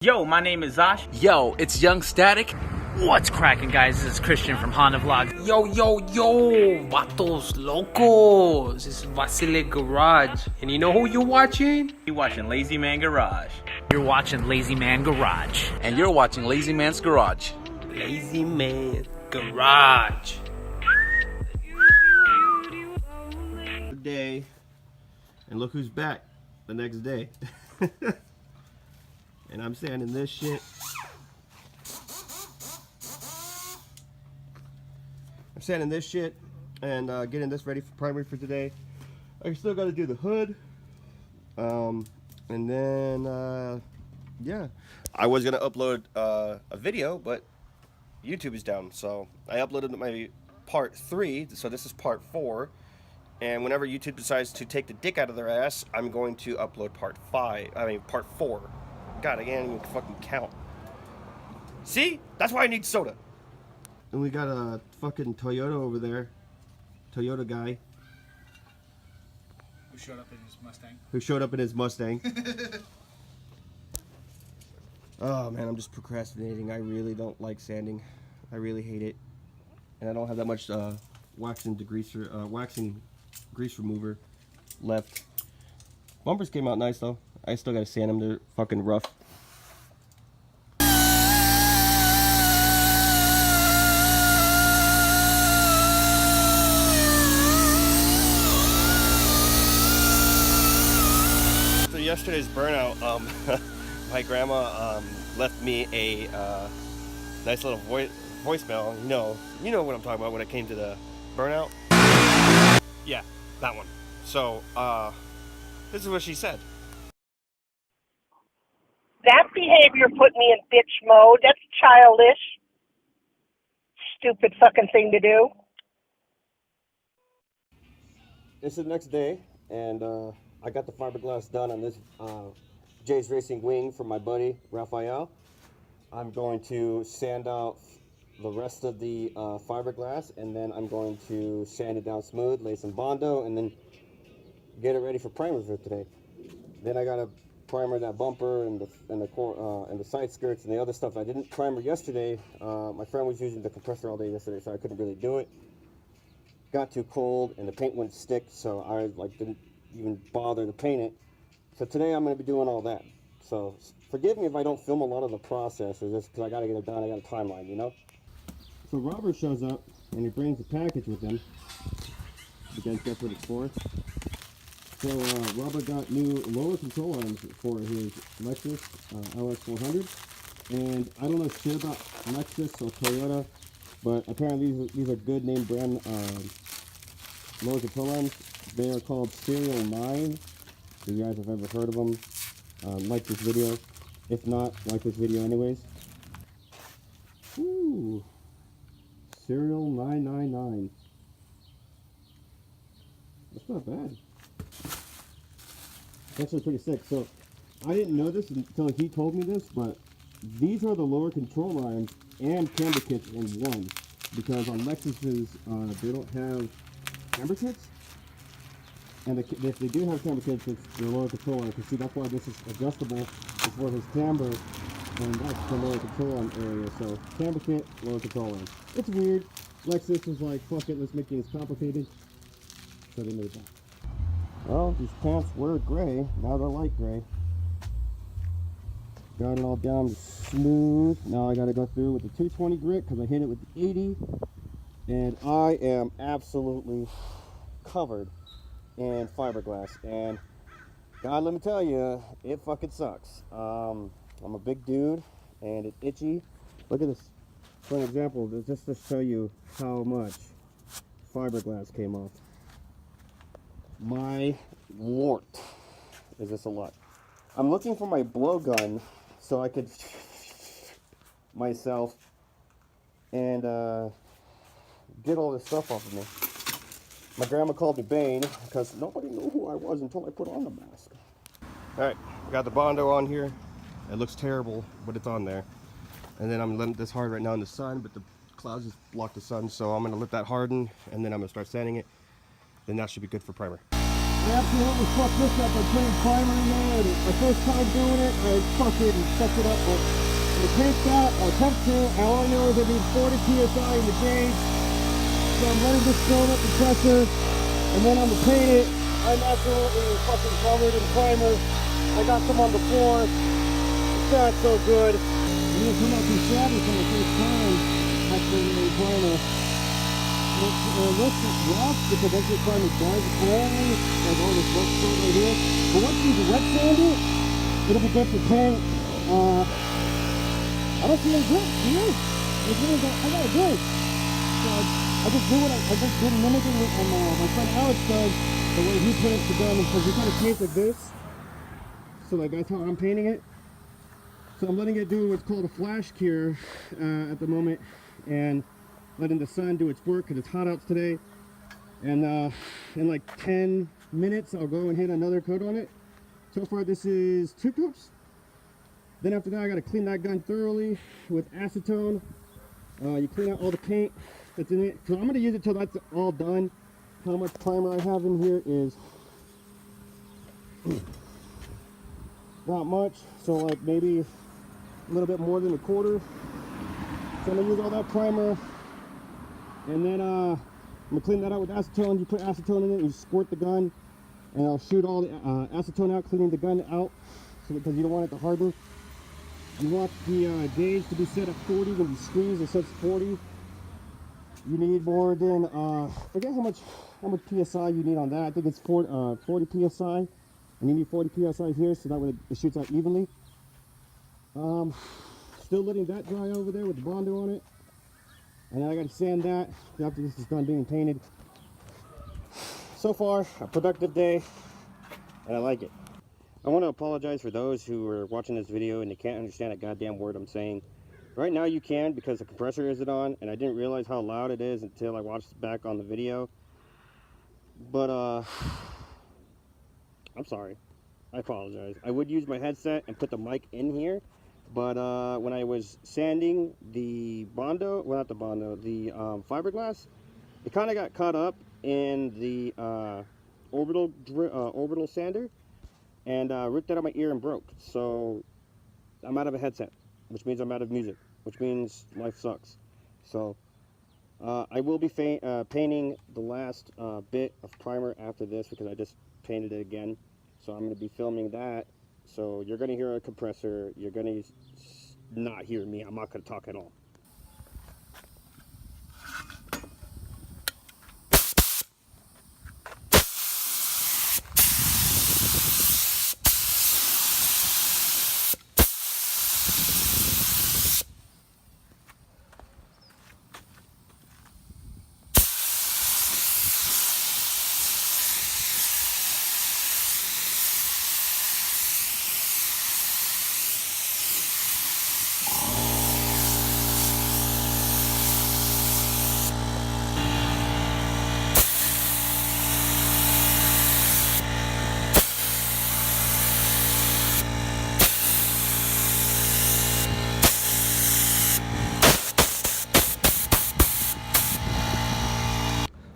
Yo, my name is Zosh. Yo, it's Young Static. What's cracking, guys? This is Christian from Honda Vlogs. Yo, vatos locos. This is Lazymangarage. And you know who you're watching? You're watching Lazymangarage. You're watching Lazymangarage. And you're watching Lazy Man's Garage. Lazymangarage. Day, and look who's back the next day. And I'm sanding this shit. I'm sanding this shit and getting this ready for primary for today. I still got to do the hood, and then yeah, I was gonna upload a video, but YouTube is down, so I uploaded my part 3. So this is part 4. And whenever YouTube decides to take the dick out of their ass, I'm going to upload part 4. God, I can't even fucking count. See? That's why I need soda. And we got a fucking Toyota over there. Toyota guy. Who showed up in his Mustang. Oh man, I'm just procrastinating. I really don't like sanding. I really hate it. And I don't have that much waxing grease remover left. Bumpers came out nice though. I still gotta sand them. They're fucking rough. After yesterday's burnout, my grandma left me a nice little voicemail. You know what I'm talking about when it came to the burnout. Yeah, that one. So, this is what she said. That behavior put me in bitch mode. That's childish. Stupid fucking thing to do. It's the next day, and I got the fiberglass done on this Jay's Racing wing from my buddy, Raphael. I'm going to sand out the rest of the fiberglass, and then I'm going to sand it down smooth, lay some Bondo, and then get it ready for primer for today. Then I gotta primer that bumper and the side skirts and the other stuff I didn't primer yesterday. My friend was using the compressor all day yesterday, so I couldn't really do it. Got too cold and the paint wouldn't stick, so I didn't even bother to paint it. So today I'm going to be doing all that. So forgive me if I don't film a lot of the process, or just because I got to get it done. I got a timeline, you know. So Robert shows up and he brings the package with him. You guys guess what it's for? So Robert got new lower control arms for his Lexus LS400, and I don't know shit about Lexus or Toyota, but apparently these are good name brand lower control arms. They are called Serial 9. If you guys have ever heard of them, like this video. If not, like this video anyways. Ooh, Serial 999. That's not bad. It's actually pretty sick. So I didn't know this until he told me this, but these are the lower control arms and camber kits in one. Because on Lexus's, they don't have camber kits. And if they do have camber kits, it's the lower control arm. You see, that's why this is adjustable. It's for his camber, and that's the lower control arm area. So camber kit, lower control arm. It's weird. Lexus was like, fuck it, let's make things complicated. So they made that. Well, these pants were gray. Now they're light gray. Got it all down smooth. Now I got to go through with the 220 grit because I hit it with the 80. And I am absolutely covered in fiberglass. And God, let me tell you, it fucking sucks. I'm a big dude and it's itchy. Look at this. For an example, just to show you how much fiberglass came off. My lord, is this a lot? I'm looking for my blowgun so I could myself and get all this stuff off of me. My grandma called me Bane because nobody knew who I was until I put on the mask. Alright, got the Bondo on here. It looks terrible, but it's on there. And then I'm letting this hard right now in the sun, but the clouds just block the sun, so I'm going to let that harden, and then I'm going to start sanding it. Then that should be good for primer. absolutely fucked this up by putting primer in there. My first time doing it, I fucking fucked it up. But the paint's out, I'll attempt to. All I know is I need 40 psi in the gauge. So I'm letting this fill up the pressure. And then I'm gonna paint it. I'm absolutely fucking covered in primer. I got some on the floor. It's not so good. I'm gonna come out these shadows for the first time. Actually, in primer. It looks rough because that's just trying to dry the flame, like all this wet stuff right here. But once you wet sand it, it'll be good for paint. I don't see any grit, do you? I got a grit. So I just do what I just did mimicking what my friend Alex does, the way he paints the gun, because he kind of paints like this. So like that's how I'm painting it. So I'm letting it do what's called a flash cure at the moment, and letting the sun do its work because it's hot out today. And in like 10 minutes, I'll go and hit another coat on it. So far, this is 2 coats. Then after that, I got to clean that gun thoroughly with acetone. You clean out all the paint that's in it. So I'm going to use it till that's all done. How much primer I have in here is not much. So like maybe a little bit more than a quarter. So I'm going to use all that primer. And then I'm going to clean that out with acetone. You put acetone in it, and you squirt the gun. And I'll shoot all the acetone out, cleaning the gun out, so because you don't want it to harbor. You want the gauge to be set at 40. When you squeeze, it sets 40. You need more than, I forget how much PSI you need on that. I think it's 40 PSI. And you need 40 PSI here, so that way it shoots out evenly. Still letting that dry over there with the Bondo on it. And then I got to sand that after this is done being painted. So far, a productive day, and I like it. I want to apologize for those who are watching this video and they can't understand a goddamn word I'm saying. Right now you can because the compressor isn't on, and I didn't realize how loud it is until I watched it back on the video. But, I'm sorry. I apologize. I would use my headset and put the mic in here. But when I was sanding the Bondo, well not the Bondo, the fiberglass, it kind of got caught up in the orbital sander and ripped out of my ear and broke. So I'm out of a headset, which means I'm out of music, which means life sucks. So I will be painting the last bit of primer after this because I just painted it again. So I'm going to be filming that. So you're going to hear a compressor. You're going to not hear me. I'm not going to talk at all.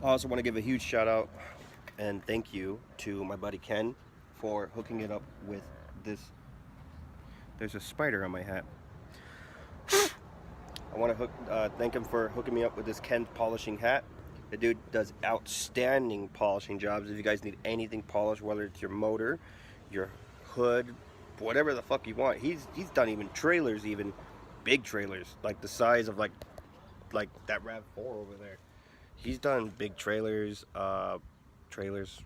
I also want to give a huge shout out and thank you to my buddy Ken for hooking it up with this. There's a spider on my hat. I want to thank him for hooking me up with this Ken polishing hat. The dude does outstanding polishing jobs. If you guys need anything polished, whether it's your motor, your hood, whatever the fuck you want. He's done even trailers, even big trailers, like the size of like that RAV4 over there. He's done big trailers, trailers.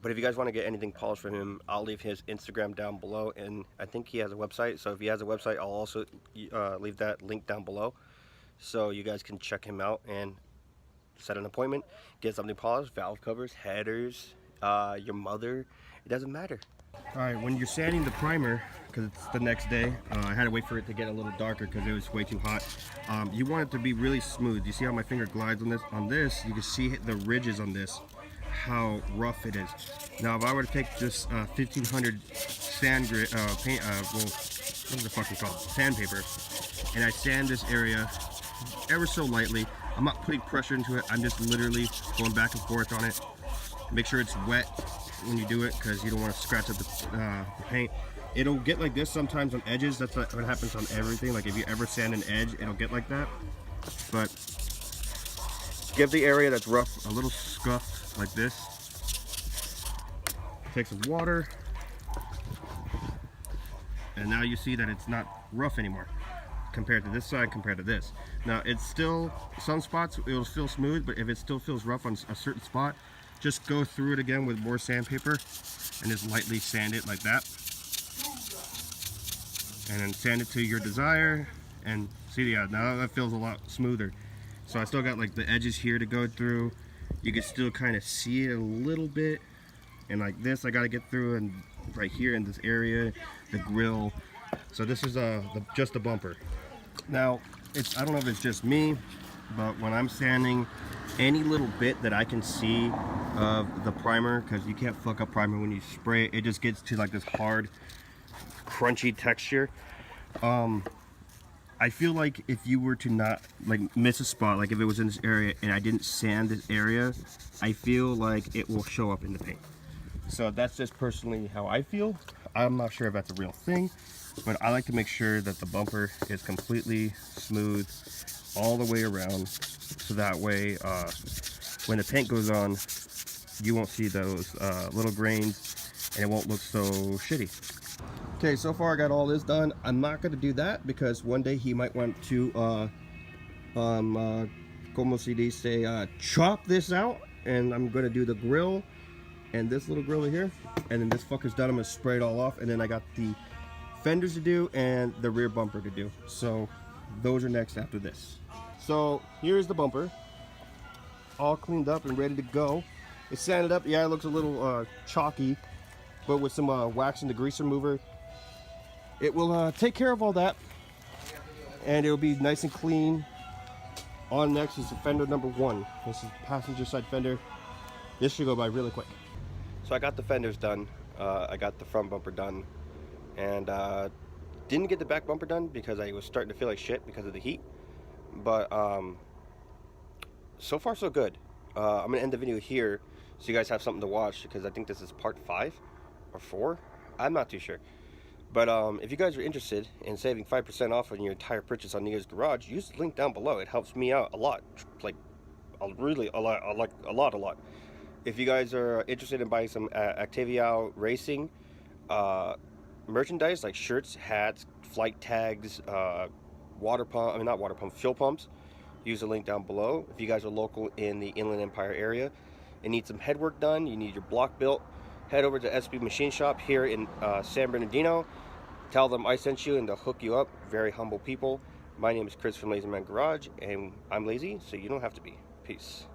But if you guys want to get anything polished from him, I'll leave his Instagram down below, and I think he has a website. So if he has a website, I'll also leave that link down below, so you guys can check him out and set an appointment, get something polished, valve covers, headers, your mother. It doesn't matter. All right, when you're sanding the primer, because it's the next day, I had to wait for it to get a little darker because it was way too hot. You want it to be really smooth. You see how my finger glides on this? On this, you can see the ridges on this, how rough it is. Now, if I were to take this 1500 sand grit, paint, well, what is it fucking called? Sandpaper, and I sand this area ever so lightly. I'm not putting pressure into it. I'm just literally going back and forth on it. Make sure it's wet when you do it because you don't want to scratch up the paint. It'll get like this sometimes on edges. That's what happens on everything. Like if you ever sand an edge, it'll get like that. But give the area that's rough a little scuff like this. Take some water. And now you see that it's not rough anymore compared to this side, compared to this. Now it's still, some spots it'll feel smooth, but if it still feels rough on a certain spot, just go through it again with more sandpaper and just lightly sand it like that. And then sand it to your desire, and see, yeah, now that feels a lot smoother. So I still got like the edges here to go through. You can still kind of see it a little bit, and like this I got to get through, and right here in this area, the grill. So this is just the bumper. Now I don't know if it's just me, but when I'm sanding, any little bit that I can see of the primer, because you can't fuck up primer when you spray it, it just gets to like this hard crunchy texture. I feel like if you were to not like miss a spot, like if it was in this area and I didn't sand this area, I feel like it will show up in the paint. So that's just personally how I feel. I'm not sure if that's a real thing, but I like to make sure that the bumper is completely smooth all the way around, so that way when the paint goes on, you won't see those little grains and it won't look so shitty. Okay, so far I got all this done. I'm not going to do that because one day he might want to como se dice, chop this out, and I'm going to do the grill and this little grill here, and then this fucker's done. I'm going to spray it all off, and then I got the fenders to do and the rear bumper to do. So those are next after this. So here's the bumper, all cleaned up and ready to go. It's sanded up. Yeah, it looks a little chalky, but with some wax and degreaser remover, it will take care of all that, and it'll be nice and clean. On next is the fender number 1. This is passenger side fender. This should go by really quick. So I got the fenders done. I got the front bumper done, and didn't get the back bumper done because I was starting to feel like shit because of the heat. But so far so good. I'm gonna end the video here so you guys have something to watch, because I think this is part 5 or 4. I'm not too sure. But if you guys are interested in saving 5% off on your entire purchase on Nigga's Garage, use the link down below. It helps me out a lot, like really a lot. If you guys are interested in buying some Activia Racing merchandise like shirts, hats, flight tags, fuel pumps, use the link down below. If you guys are local in the Inland Empire area and need some headwork done, you need your block built, head over to SB Machine Shop here in San Bernardino. Tell them I sent you and they'll hook you up. Very humble people. My name is Chris from Lazymangarage, and I'm lazy, so you don't have to be. Peace.